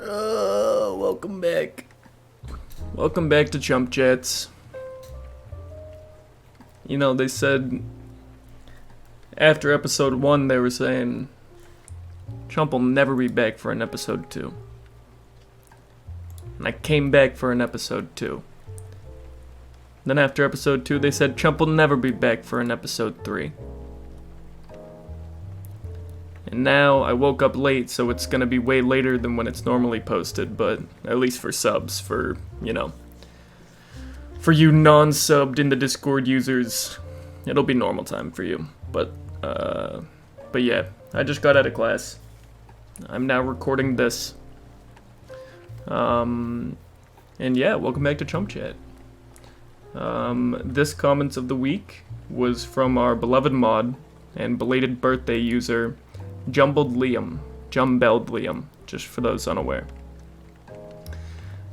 Welcome back. Welcome back to Chump Chats. You know, they said after episode 1, they were saying Chump will never be back for an episode 2. And I came back for an episode 2. Then after episode 2, they said Chump will never be back for an episode 3. And now I woke up late, so it's gonna be way later than when it's normally posted, but at least for subs, for you non-subbed in the Discord users, it'll be normal time for you. But yeah, I just got out of class. I'm now recording this. And yeah, welcome back to Chump Chat. This comments of the week was from our beloved mod and belated birthday user, Jumbled Liam, just for those unaware.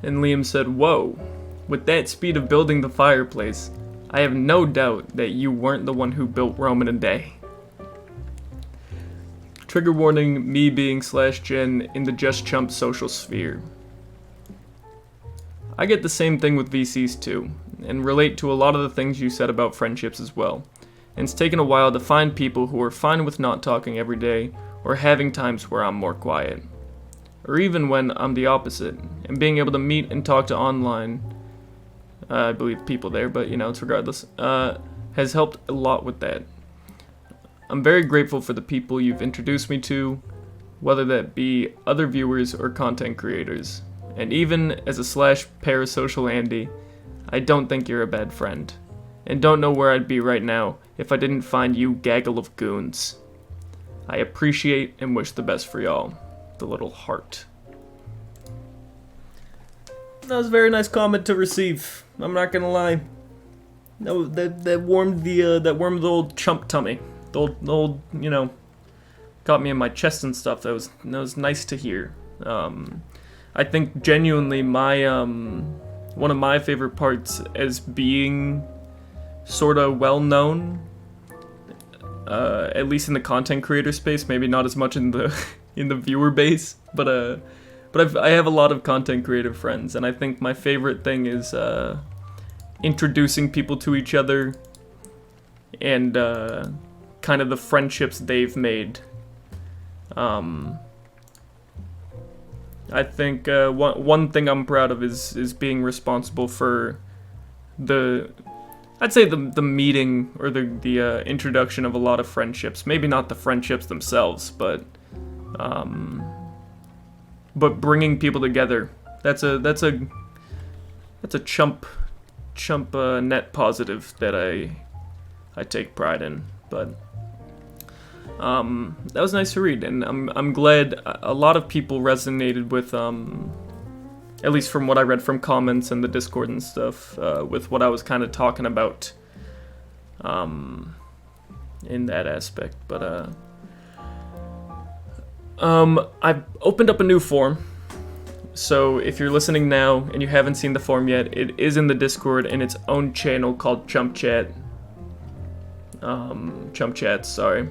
And Liam said, "Whoa, with that speed of building the fireplace, I have no doubt that you weren't the one who built Rome in a day." Trigger warning, me being /gen in the JustChump social sphere. I get the same thing with VCs too, and relate to a lot of the things you said about friendships as well. And it's taken a while to find people who are fine with not talking every day, or having times where I'm more quiet. Or even when I'm the opposite, and being able to meet and talk to online, I believe people there, but it's regardless, has helped a lot with that. I'm very grateful for the people you've introduced me to, whether that be other viewers or content creators. And even as a /parasocial Andy, I don't think you're a bad friend. And don't know where I'd be right now if I didn't find you gaggle of goons. I appreciate and wish the best for y'all. The little heart. That was a very nice comment to receive. I'm not gonna lie. No, that warmed the old chump tummy. The old got me in my chest and stuff. That was nice to hear. I think genuinely my one of my favorite parts as being sort of well known, at least in the content creator space, maybe not as much in the viewer base, but I have a lot of content creator friends, and I think my favorite thing is introducing people to each other and kind of the friendships they've made. I think one thing I'm proud of is being responsible for I'd say the meeting or the introduction of a lot of friendships. Maybe not the friendships themselves, but bringing people together. That's a chump net positive that I take pride in. But that was nice to read, and I'm glad a lot of people resonated with at least from what I read from comments and the Discord and stuff, with what I was kind of talking about in that aspect. But I've opened up a new form, so if you're listening now and you haven't seen the form yet, it is in the Discord in its own channel called Chump Chat. Chump Chat, sorry.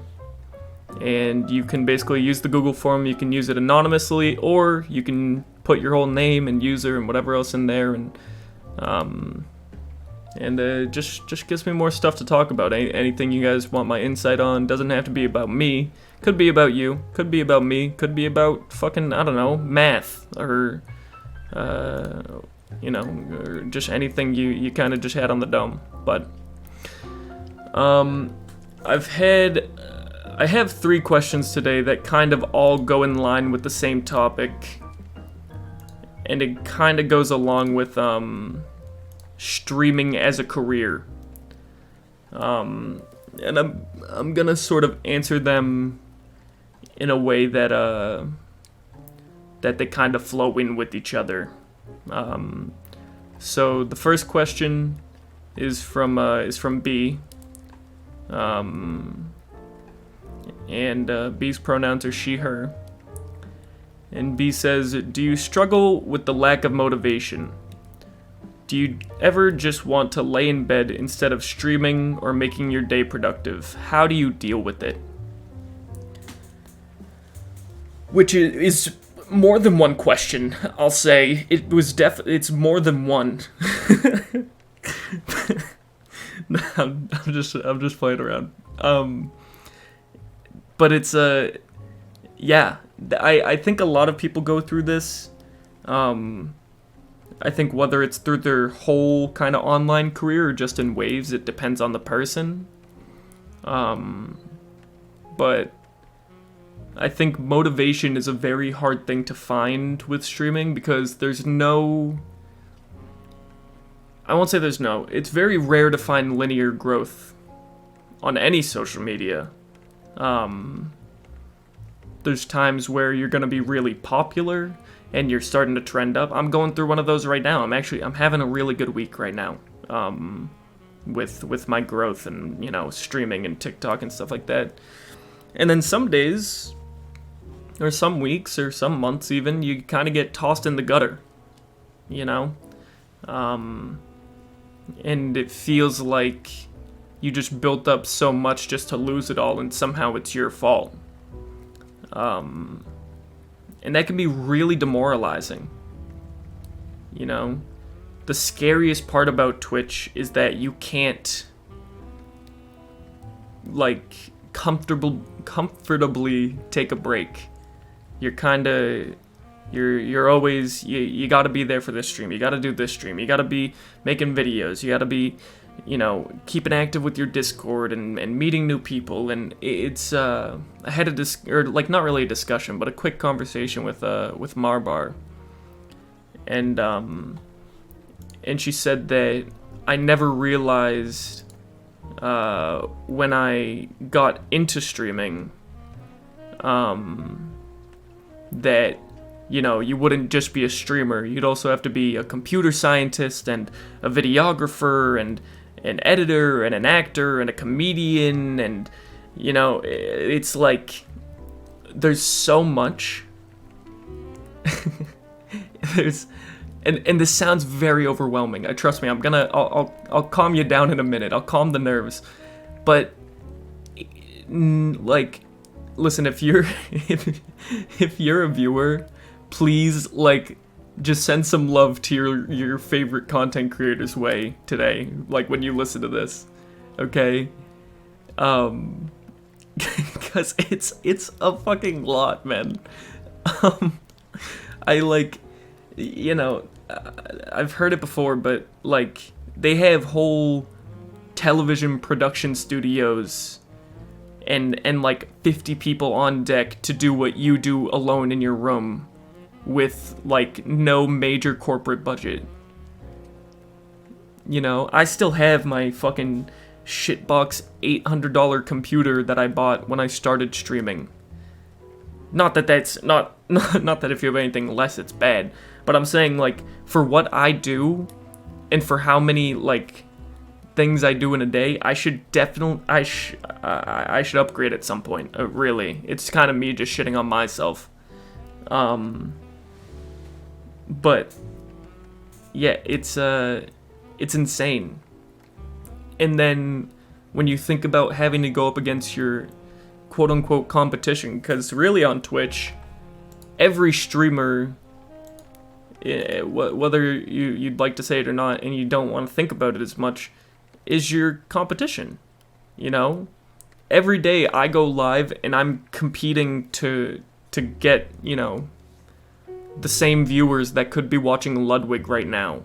And you can basically use the Google form. You can use it anonymously, or you can put your whole name and user and whatever else in there, and just gives me more stuff to talk about. Anything you guys want my insight on. Doesn't have to be about me. Could be about you. Could be about me. Could be about fucking, I don't know, math, or or just anything you kind of just had on the dome. But I have 3 questions today that kind of all go in line with the same topic, and it kind of goes along with streaming as a career. And I'm gonna sort of answer them in a way that they kind of flow in with each other. So the first question is from B. And B's pronouns are she, her. And B says, "Do you struggle with the lack of motivation? Do you ever just want to lay in bed instead of streaming or making your day productive? How do you deal with it?" Which is more than one question, I'll say. It's more than one. No, I'm just playing around. But it's yeah. I think a lot of people go through this. I think whether it's through their whole kind of online career or just in waves, it depends on the person. But I think motivation is a very hard thing to find with streaming because there's no... I won't say there's no. It's very rare to find linear growth on any social media. There's times where you're going to be really popular and you're starting to trend up. I'm going through one of those right now. I'm having a really good week right now. With my growth and, streaming and TikTok and stuff like that. And then some days, or some weeks, or some months even, you kind of get tossed in the gutter, and it feels like you just built up so much just to lose it all, and somehow it's your fault. And that can be really demoralizing, The scariest part about Twitch is that you can't, comfortably take a break. You're always, you gotta be there for this stream, you gotta do this stream, you gotta be making videos, you gotta be, keeping active with your Discord and meeting new people, and it's, I had not really a discussion, but a quick conversation with Marbar, and she said that I never realized, when I got into streaming, that, you wouldn't just be a streamer. You'd also have to be a computer scientist and a videographer and an editor and an actor and a comedian. And, it's like there's so much. And this sounds very overwhelming. Trust me, I'll calm you down in a minute. I'll calm the nerves. But, listen, if you're a viewer, please, just send some love to your favorite content creator's way today, when you listen to this, okay? Because it's a fucking lot, man. I've heard it before, but, they have whole television production studios and 50 people on deck to do what you do alone in your room with, no major corporate budget. I still have my fucking shitbox $800 computer that I bought when I started streaming. Not that that's, not that if you have anything less, it's bad. But I'm saying, for what I do, and for how many, things I do in a day, I should upgrade at some point. Really, it's kind of me just shitting on myself. But yeah, it's insane. And then when you think about having to go up against your quote unquote competition, because really on Twitch, every streamer, whether you'd like to say it or not, and you don't want to think about it as much, is your competition. Every day I go live and I'm competing to get, the same viewers that could be watching Ludwig right now,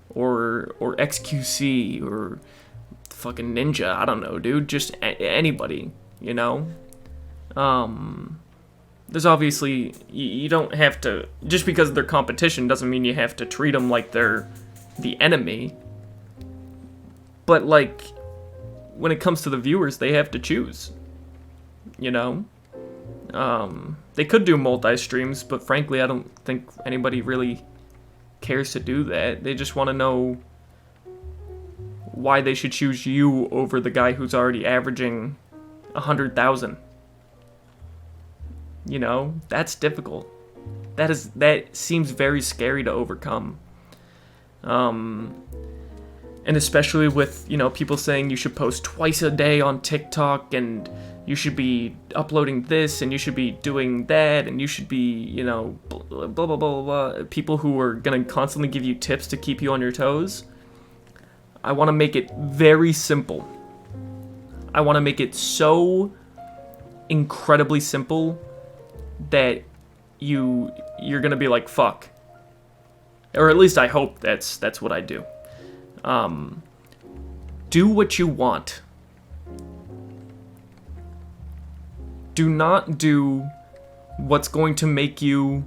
or XQC, or fucking Ninja, I don't know, dude, just anybody, There's obviously, you don't have to, just because they're competition doesn't mean you have to treat them like they're the enemy. But, when it comes to the viewers, they have to choose, They could do multi-streams, but frankly, I don't think anybody really cares to do that. They just want to know why they should choose you over the guy who's already averaging 100,000. That's difficult. That seems very scary to overcome. And especially with, people saying you should post twice a day on TikTok and you should be uploading this, and you should be doing that, and you should be, you know, blah, blah, blah, blah, blah. People who are gonna constantly give you tips to keep you on your toes. I want to make it very simple. I want to make it so incredibly simple that you're gonna be like, fuck. Or at least I hope that's what I do. Do what you want. Do not do what's going to make you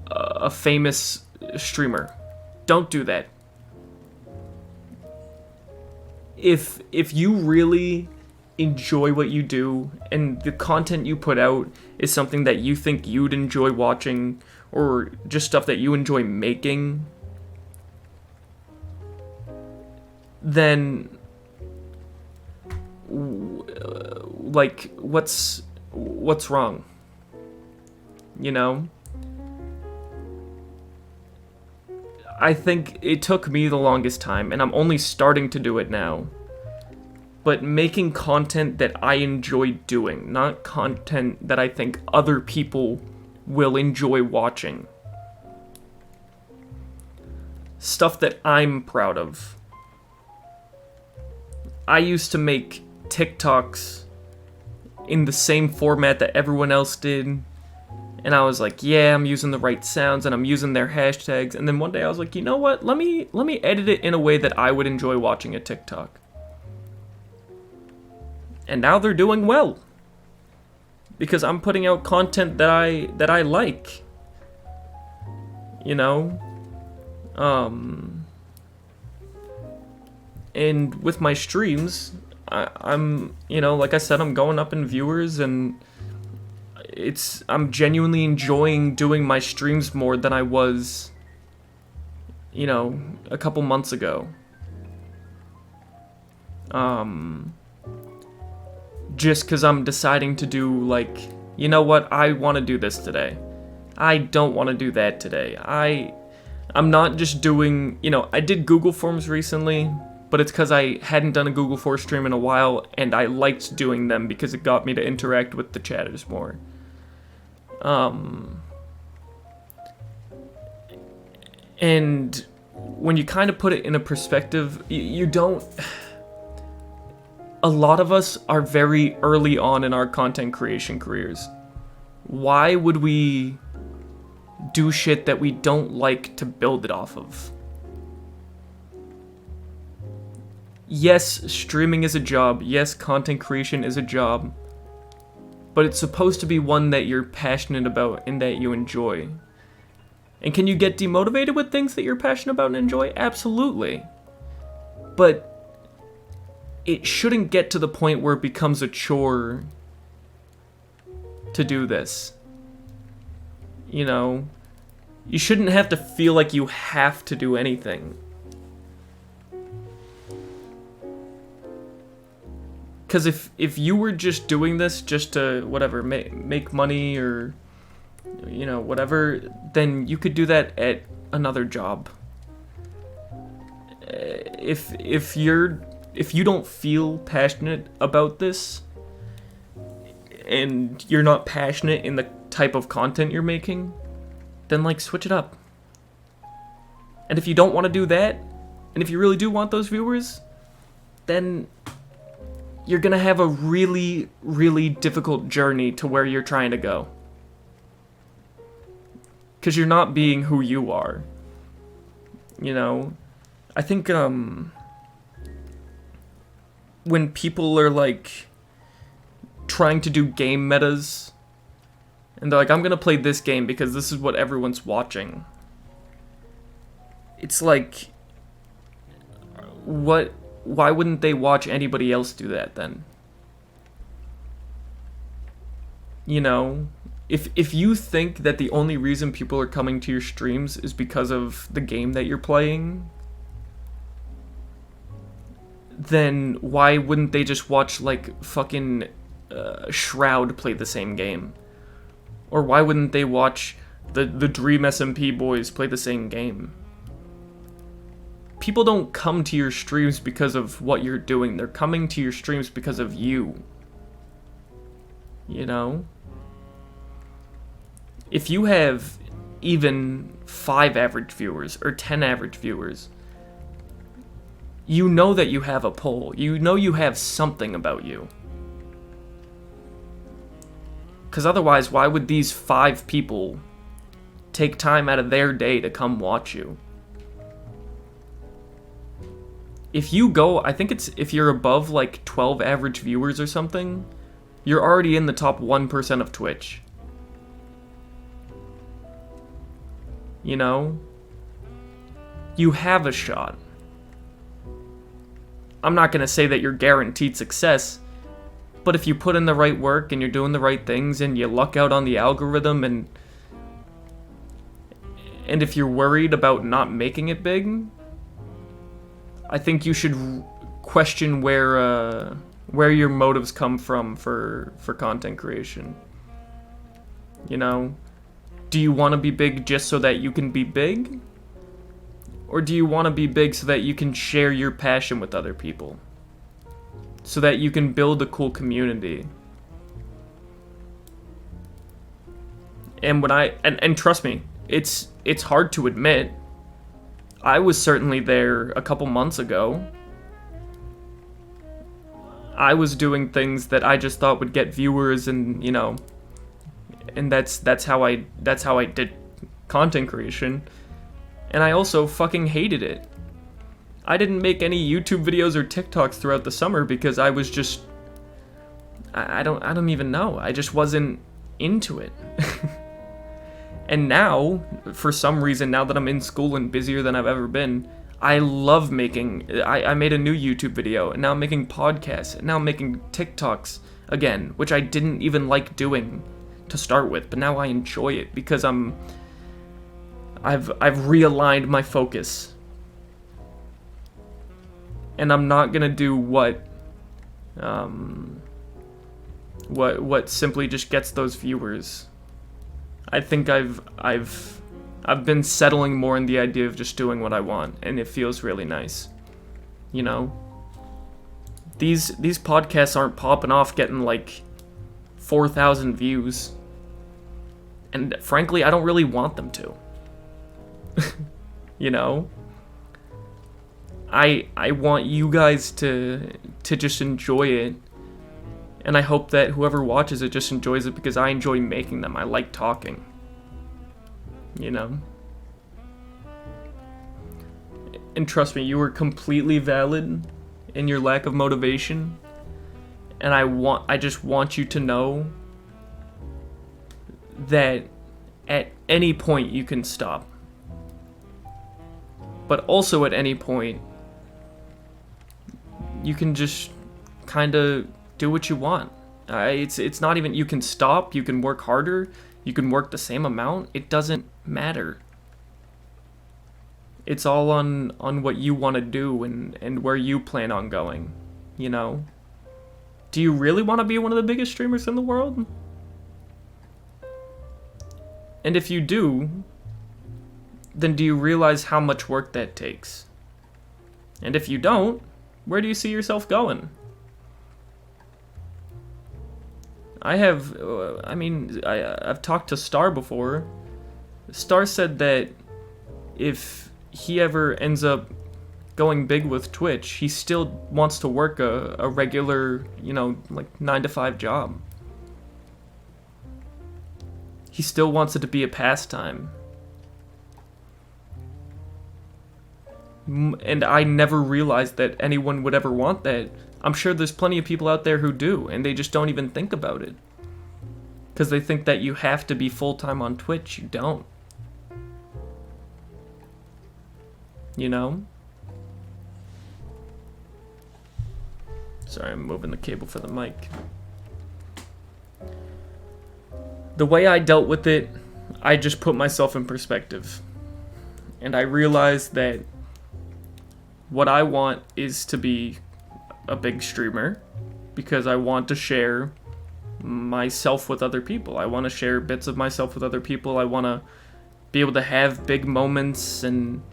a famous streamer. Don't do that. If you really enjoy what you do and the content you put out is something that you think you'd enjoy watching, or just stuff that you enjoy making, then like what's wrong? You know? I think it took me the longest time, and I'm only starting to do it now. But making content that I enjoy doing, not content that I think other people will enjoy watching. Stuff that I'm proud of. I used to make TikToks in the same format that everyone else did. And I was like, yeah, I'm using the right sounds and I'm using their hashtags. And then one day I was like, you know what? Let me edit it in a way that I would enjoy watching a TikTok. And now they're doing well. Because I'm putting out content that I like. You know? And with my streams, I'm, you know, like I said, I'm going up in viewers, and I'm genuinely enjoying doing my streams more than I was, you know, a couple months ago. Just because I'm deciding to do, like, you know what, I want to do this today. I don't want to do that today. I'm not just doing, you know, I did Google Forms recently, but it's because I hadn't done a Google Forms stream in a while, and I liked doing them because it got me to interact with the chatters more. And when you kind of put it in a perspective, you don't... A lot of us are very early on in our content creation careers. Why would we do shit that we don't like to build it off of? Yes, streaming is a job. Yes, content creation is a job. But it's supposed to be one that you're passionate about and that you enjoy. And can you get demotivated with things that you're passionate about and enjoy? Absolutely. But it shouldn't get to the point where it becomes a chore to do this. You know? You shouldn't have to feel like you have to do anything. Because if you were just doing this just to, whatever, make money or, you know, whatever, then you could do that at another job. If you don't feel passionate about this, and you're not passionate in the type of content you're making, then, like, switch it up. And if you don't want to do that, and if you really do want those viewers, then you're gonna have a really, really difficult journey to where you're trying to go. Because you're not being who you are. You know? I think, when people are, like, trying to do game metas, and they're like, I'm gonna play this game because this is what everyone's watching. It's like, why wouldn't they watch anybody else do that then? You know? If you think that the only reason people are coming to your streams is because of the game that you're playing, then why wouldn't they just watch, like, fucking Shroud play the same game? Or why wouldn't they watch the Dream SMP boys play the same game? People don't come to your streams because of what you're doing. They're coming to your streams because of you. You know? If you have even 5 average viewers or 10 average viewers, you know that you have a pull. You know you have something about you. Because otherwise, why would these 5 people take time out of their day to come watch you? If you go, I think it's, if you're above like 12 average viewers or something, you're already in the top 1% of Twitch. You know? You have a shot. I'm not gonna say that you're guaranteed success, but if you put in the right work and you're doing the right things and you luck out on the algorithm and if you're worried about not making it big, I think you should question where your motives come from for content creation. You know? Do you want to be big just so that you can be big? Or do you want to be big so that you can share your passion with other people? So that you can build a cool community? And when and trust me, it's hard to admit. I was certainly there a couple months ago. I was doing things that I just thought would get viewers, and you know, and that's how I did content creation. And I also fucking hated it. I didn't make any YouTube videos or TikToks throughout the summer because I was just I don't even know. I just wasn't into it. And now, for some reason, now that I'm in school and busier than I've ever been, I love making... I made a new YouTube video, and now I'm making podcasts, and now I'm making TikToks again, which I didn't even like doing to start with, but now I enjoy it because I've realigned my focus. And I'm not gonna do what simply just gets those viewers. I think I've been settling more in the idea of just doing what I want, and it feels really nice. You know? These podcasts aren't popping off getting like 4,000 views. And frankly, I don't really want them to. You know? I want you guys to just enjoy it. And I hope that whoever watches it just enjoys it because I enjoy making them. I like talking. You know? And trust me, you were completely valid in your lack of motivation. And I just want you to know that at any point you can stop. But also at any point, you can just kind of do what you want. It's not even, you can stop, you can work harder, you can work the same amount. It doesn't matter. It's all on what you want to do and where you plan on going, you know? Do you really want to be one of the biggest streamers in the world? And if you do, then do you realize how much work that takes? And if you don't, where do you see yourself going? I've talked to Star before. Star said that if he ever ends up going big with Twitch, he still wants to work a regular, you know, like 9-to-5 job. He still wants it to be a pastime. And I never realized that anyone would ever want that. I'm sure there's plenty of people out there who do, and they just don't even think about it. Because they think that you have to be full-time on Twitch. You don't. You know? Sorry, I'm moving the cable for the mic. The way I dealt with it, I just put myself in perspective. And I realized that what I want is to be a big streamer because I want to share myself with other people. I want to share bits of myself with other people. I want to be able to have big moments, and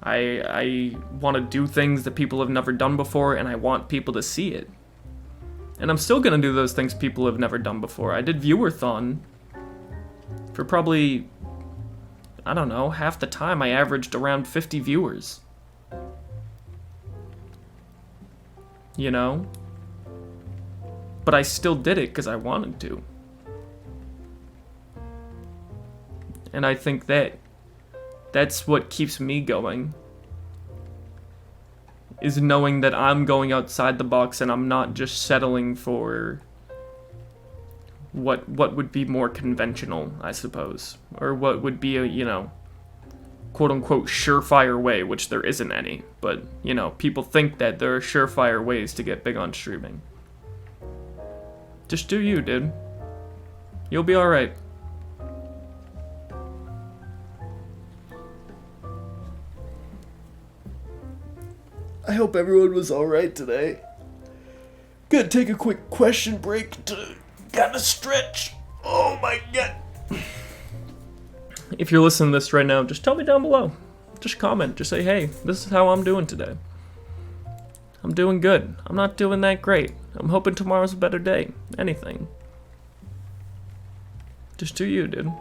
I want to do things that people have never done before, and I want people to see it. And I'm still gonna do those things people have never done before. I did Viewerthon for probably, I don't know, half the time I averaged around 50 viewers. You know? But I still did it because I wanted to. And I think that's what keeps me going. Is knowing that I'm going outside the box and I'm not just settling for what would be more conventional, I suppose. Or what would be a, you know, quote-unquote surefire way, which there isn't any. But, you know, people think that there are surefire ways to get big on streaming. Just do you, dude. You'll be alright. I hope everyone was alright today. Gonna take a quick question break to kinda stretch. Oh my god. If you're listening to this right now, just tell me down below. Just comment. Just say, hey, this is how I'm doing today. I'm doing good. I'm not doing that great. I'm hoping tomorrow's a better day. Anything. Just do you, dude.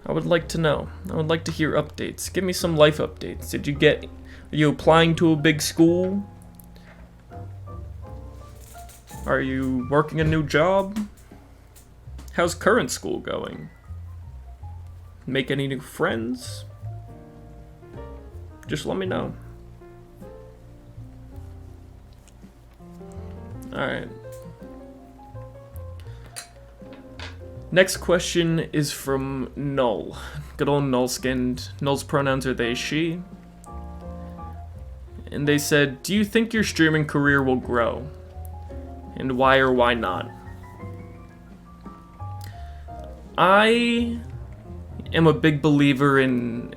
I would like to know. I would like to hear updates. Give me some life updates. Are you applying to a big school? Are you working a new job? How's current school going? Make any new friends? Just let me know. Alright. Next question is from Null. Good old Null-skinned. Null's pronouns are they, she. And they said, do you think your streaming career will grow? And why or why not? I am a big believer in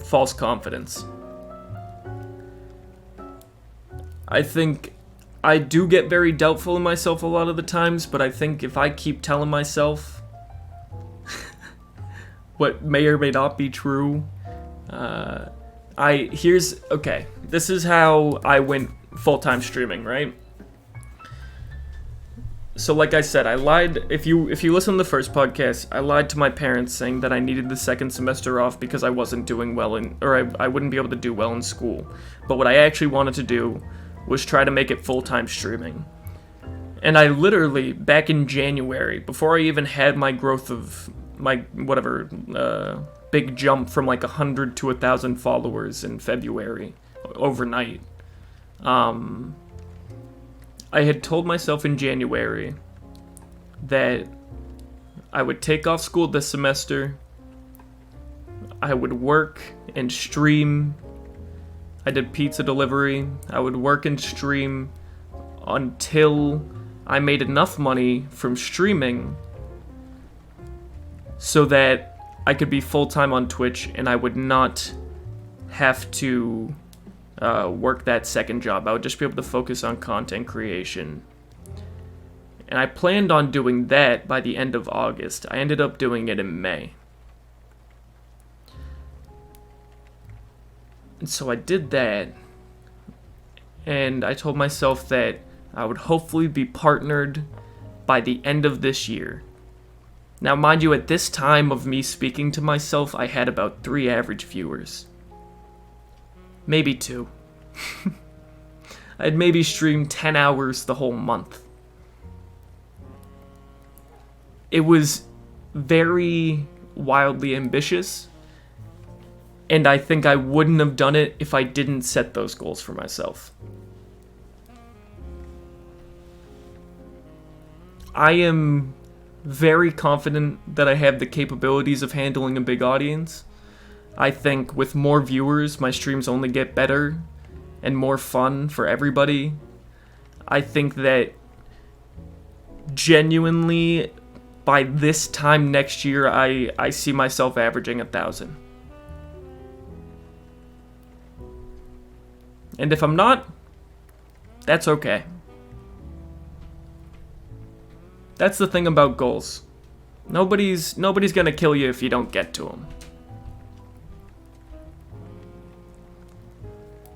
false confidence. I think I do get very doubtful in myself a lot of the times, but I think if I keep telling myself what may or may not be true, okay, this is how I went full-time streaming, right? So like I said, I lied. If you listen to the first podcast, I lied to my parents saying that I needed the second semester off because I wasn't doing well I wouldn't be able to do well in school. But what I actually wanted to do was try to make it full-time streaming. And I literally, back in January, before I even had my growth of my, whatever, big jump from like 100 to 1,000 followers in February, overnight, I had told myself in January that I would take off school this semester, I would work and stream. I did pizza delivery. I would work and stream until I made enough money from streaming so that I could be full-time on Twitch and I would not have to work that second job. I would just be able to focus on content creation. And I planned on doing that by the end of August. I ended up doing it in May. And so I did that. And I told myself that I would hopefully be partnered by the end of this year. Now, mind you, at this time of me speaking to myself, I had about 3 average viewers. Maybe 2. I'd maybe streamed 10 hours the whole month. It was very wildly ambitious, and I think I wouldn't have done it if I didn't set those goals for myself. I am very confident that I have the capabilities of handling a big audience. I think with more viewers, my streams only get better and more fun for everybody. I think that genuinely, by this time next year, I see myself averaging 1,000. And if I'm not, that's okay. That's the thing about goals. Nobody's gonna kill you if you don't get to them.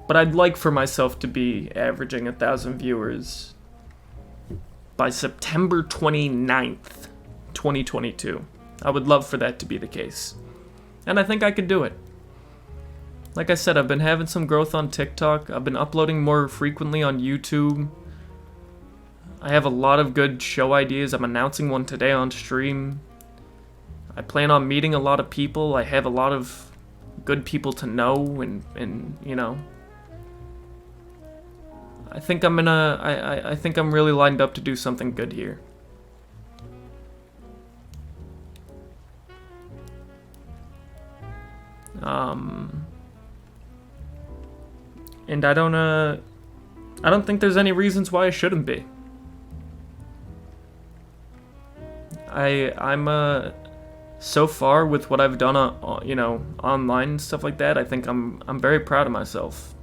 But I'd like for myself to be averaging 1,000 viewers by September 29th, 2022. I would love for that to be the case. And I think I could do it. Like I said, I've been having some growth on TikTok. I've been uploading more frequently on YouTube. I have a lot of good show ideas. I'm announcing one today on stream. I plan on meeting a lot of people. I have a lot of good people to know, and you know, I think I think I'm really lined up to do something good here. And I don't think there's any reasons why I shouldn't be. I'm so far with what I've done on, you know, online and stuff like that, I think I'm very proud of myself.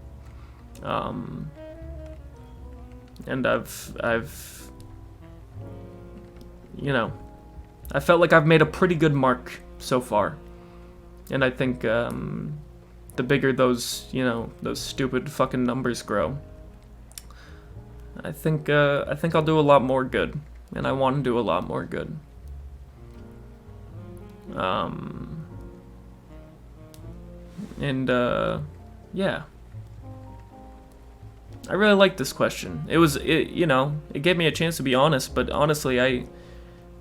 And I've you know, I felt like I've made a pretty good mark so far. And I think the bigger those, you know, those stupid fucking numbers grow, I think I'll do a lot more good, and I want to do a lot more good. Yeah. I really like this question. You know, it gave me a chance to be honest, but honestly,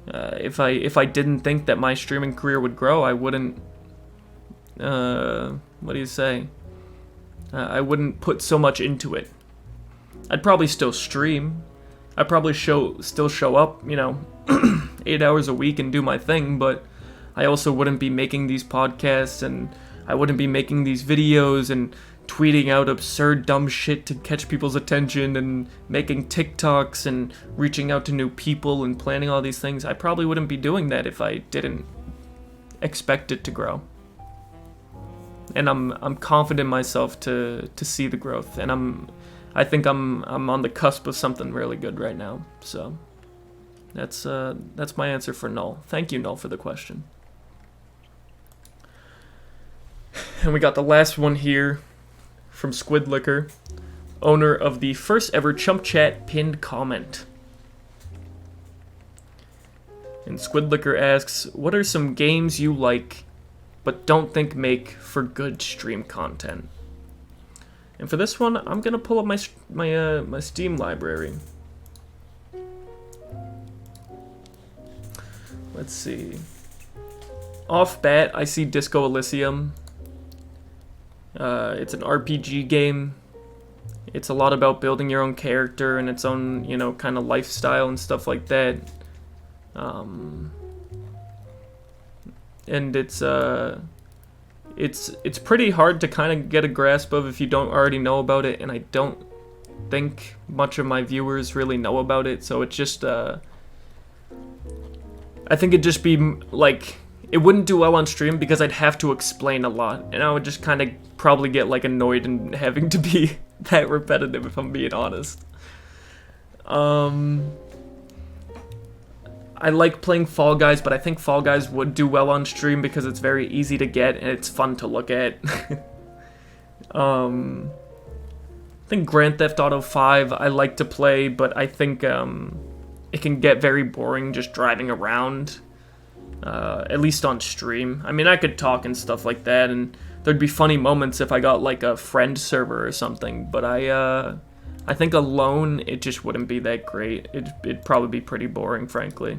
if I didn't think that my streaming career would grow, I wouldn't, what do you say? I wouldn't put so much into it. I'd probably still stream. I'd probably still show up, you know, 8 hours a week and do my thing, but I also wouldn't be making these podcasts, and I wouldn't be making these videos and tweeting out absurd dumb shit to catch people's attention and making TikToks and reaching out to new people and planning all these things. I probably wouldn't be doing that if I didn't expect it to grow. And I'm confident in myself to see the growth, and I think I'm on the cusp of something really good right now. So that's my answer for Null. Thank you, Null, for the question. And we got the last one here from Squid Liquor, owner of the first ever Chump Chat pinned comment. And Squid Liquor asks, what are some games you like but don't think make for good stream content? And for this one, I'm gonna pull up my Steam library. Let's see. Off bat, I see Disco Elysium. It's an RPG game. It's a lot about building your own character and its own, you know, kind of lifestyle and stuff like that. And it's pretty hard to kind of get a grasp of if you don't already know about it, and I don't think much of my viewers really know about it, so it's just, I think it'd just be, like, it wouldn't do well on stream because I'd have to explain a lot, and I would just kind of probably get, like, annoyed and having to be that repetitive, if I'm being honest. I like playing Fall Guys, but I think Fall Guys would do well on stream because it's very easy to get and it's fun to look at. I think Grand Theft Auto 5 I like to play, but I think it can get very boring just driving around, at least on stream. I mean, I could talk and stuff like that, and there'd be funny moments if I got like a friend server or something, but I think alone, it just wouldn't be that great. It'd probably be pretty boring, frankly.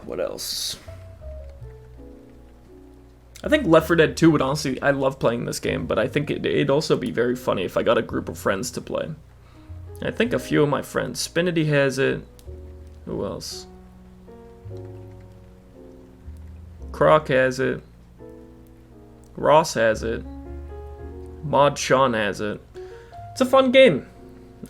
What else? I think Left 4 Dead 2 would honestly... I love playing this game, but I think it'd also be very funny if I got a group of friends to play. I think a few of my friends. Spinity has it. Who else? Croc has it. Ross has it. Mod Sean has it. It's a fun game.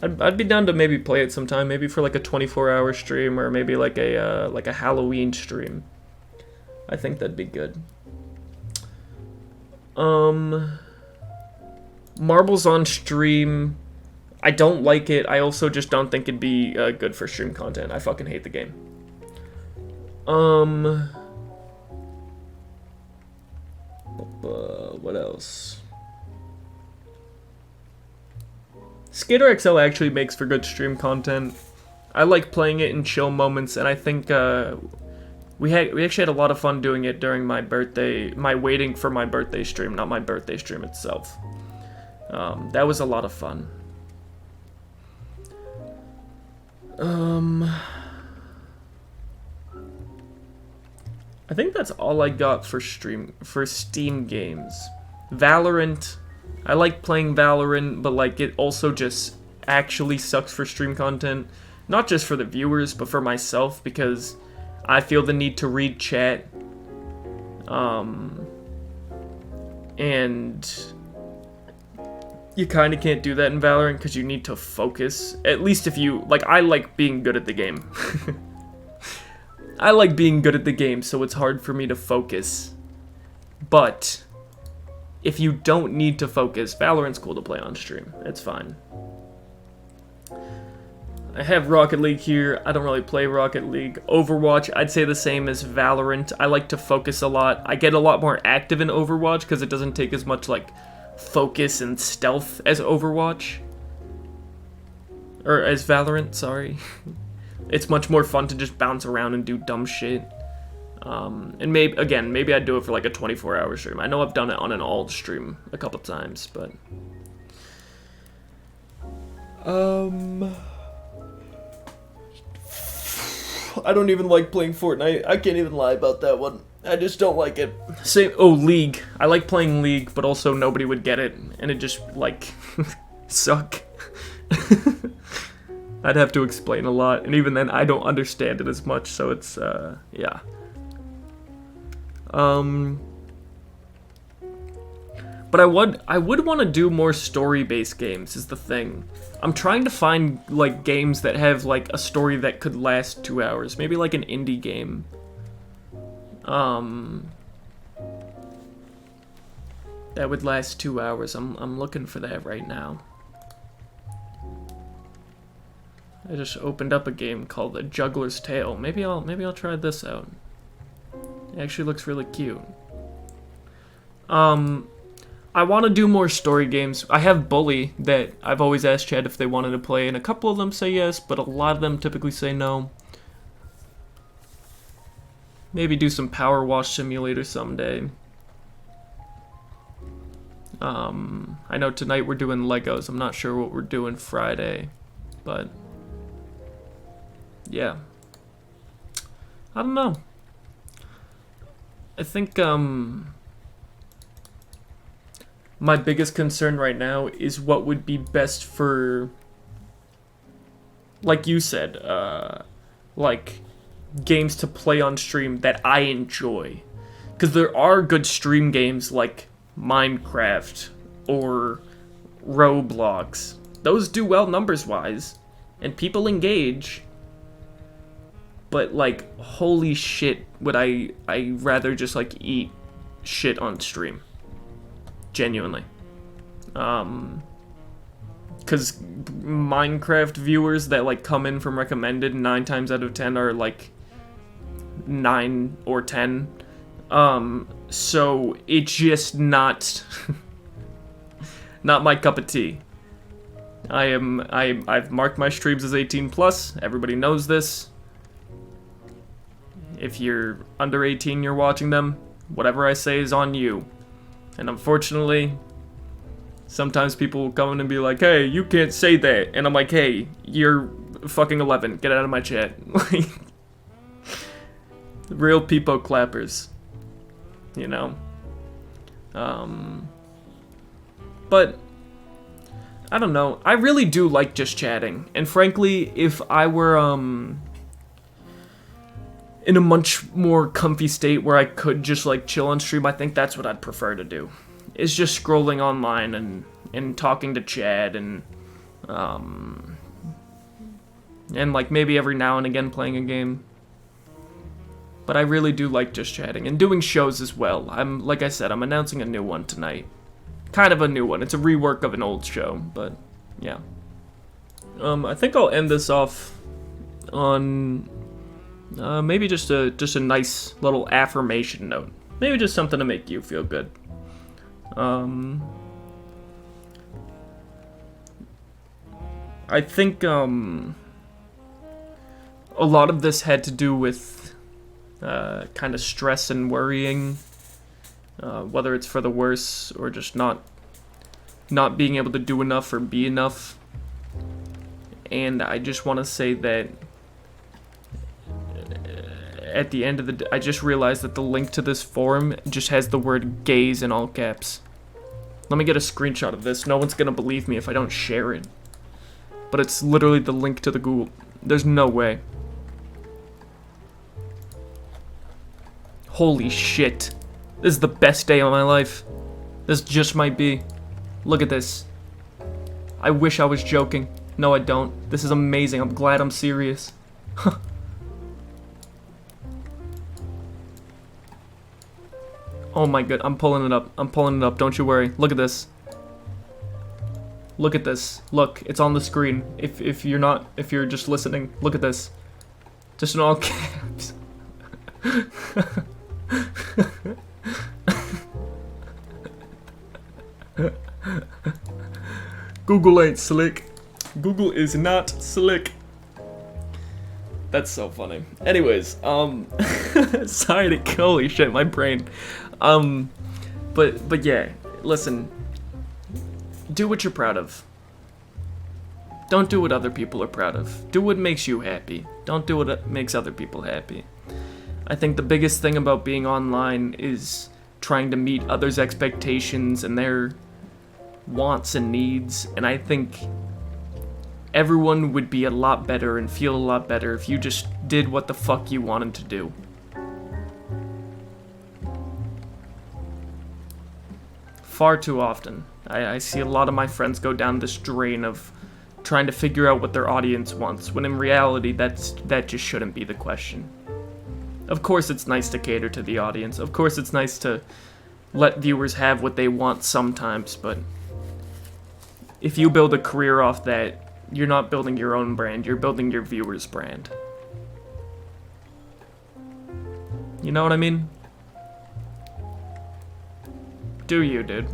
I'd be down to maybe play it sometime, maybe for like a 24-hour stream, or maybe like a Halloween stream. I think that'd be good. Marbles on stream, I don't like it. I also just don't think it'd be good for stream content. I fucking hate the game. What else? Skater XL actually makes for good stream content. I like playing it in chill moments, and I think we actually had a lot of fun doing it during my waiting for my birthday stream, not my birthday stream itself. That was a lot of fun. I think that's all I got for Steam games. Valorant, I like playing Valorant, but like it also just actually sucks for stream content. Not just for the viewers, but for myself, because I feel the need to read chat. And you kind of can't do that in Valorant because you need to focus. At least if you, like, I like being good at the game. I like being good at the game, so it's hard for me to focus. But if you don't need to focus, Valorant's cool to play on stream. It's fine. I have Rocket League here. I don't really play Rocket League. Overwatch, I'd say the same as Valorant. I like to focus a lot. I get a lot more active in Overwatch because it doesn't take as much, like, focus and stealth as Overwatch. Or as Valorant, sorry. It's much more fun to just bounce around and do dumb shit. And maybe I'd do it for like a 24-hour stream. I know I've done it on an alt stream a couple times, but... I don't even like playing Fortnite. I can't even lie about that one. I just don't like it. League. I like playing League, but also nobody would get it, and it just, like, suck. I'd have to explain a lot, and even then, I don't understand it as much, so it's, yeah. But I would want to do more story-based games, is the thing. I'm trying to find, like, games that have, like, a story that could last 2 hours. Maybe, like, an indie game. That would last 2 hours. I'm looking for that right now. I just opened up a game called The Juggler's Tale. Maybe I'll try this out. It actually looks really cute. I want to do more story games. I have Bully that I've always asked Chad if they wanted to play, and a couple of them say yes, but a lot of them typically say no. Maybe do some Power Wash Simulator someday. I know tonight we're doing Legos. I'm not sure what we're doing Friday, but yeah. I don't know. I think, my biggest concern right now is what would be best for, like you said, like, games to play on stream that I enjoy. Because there are good stream games like Minecraft or Roblox. Those do well numbers-wise, and people engage. But, like, holy shit, would I rather just, like, eat shit on stream. Genuinely. Because Minecraft viewers that, like, come in from recommended 9 times out of 10 are, like, 9 or 10. So it's just not not my cup of tea. I've marked my streams as 18 plus. Everybody knows this. If you're under 18, you're watching them. Whatever I say is on you. And unfortunately, sometimes people will come in and be like, hey, you can't say that. And I'm like, hey, you're fucking 11. Get out of my chat. Real peepo clappers. You know? But, I don't know. I really do like just chatting. And frankly, if I were, in a much more comfy state where I could just, like, chill on stream, I think that's what I'd prefer to do. Is just scrolling online and talking to Chad and like, maybe every now and again playing a game. But I really do like just chatting and doing shows as well. Like I said, I'm announcing a new one tonight. Kind of a new one. It's a rework of an old show, but yeah. I think I'll end this off on maybe just a nice little affirmation note. Maybe just something to make you feel good. I think a lot of this had to do with kind of stress and worrying, whether it's for the worse or just not being able to do enough or be enough. And I just want to say that at the end of the day, I just realized that the link to this forum just has the word gays in all caps. Let me get a screenshot of this. No one's gonna believe me if I don't share it. But it's literally the link to the Google. There's no way. Holy shit. This is the best day of my life. This just might be. Look at this. I wish I was joking. No, I don't. This is amazing. I'm glad I'm serious. Oh my god, I'm pulling it up. I'm pulling it up. Don't you worry. Look at this. Look at this. Look, it's on the screen. If you're just listening, look at this. Just in all caps. Google ain't slick. Google is not slick. That's so funny. Anyways, sorry to holy shit, my brain. But yeah, listen. Do what you're proud of. Don't do what other people are proud of. Do what makes you happy. Don't do what makes other people happy. I think the biggest thing about being online is trying to meet others' expectations and their wants and needs, and I think everyone would be a lot better and feel a lot better if you just did what the fuck you wanted to do. Far too often, I see a lot of my friends go down this drain of trying to figure out what their audience wants, when in reality that just shouldn't be the question. Of course it's nice to cater to the audience, of course it's nice to let viewers have what they want sometimes, but if you build a career off that, you're not building your own brand, you're building your viewers' brand. You know what I mean? Do you, dude?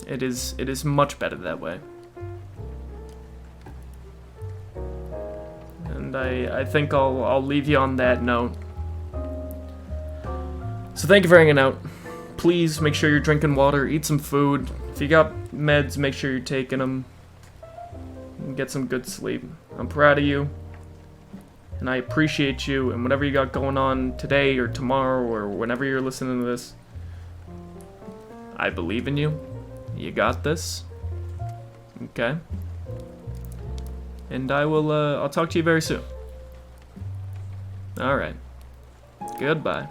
It is much better that way. And I think I'll leave you on that note. So thank you for hanging out. Please make sure you're drinking water, eat some food. If you got meds, make sure you're taking them. And get some good sleep. I'm proud of you. And I appreciate you, and whatever you got going on today or tomorrow or whenever you're listening to this, I believe in you. You got this. Okay? And I'll talk to you very soon. Alright. Goodbye.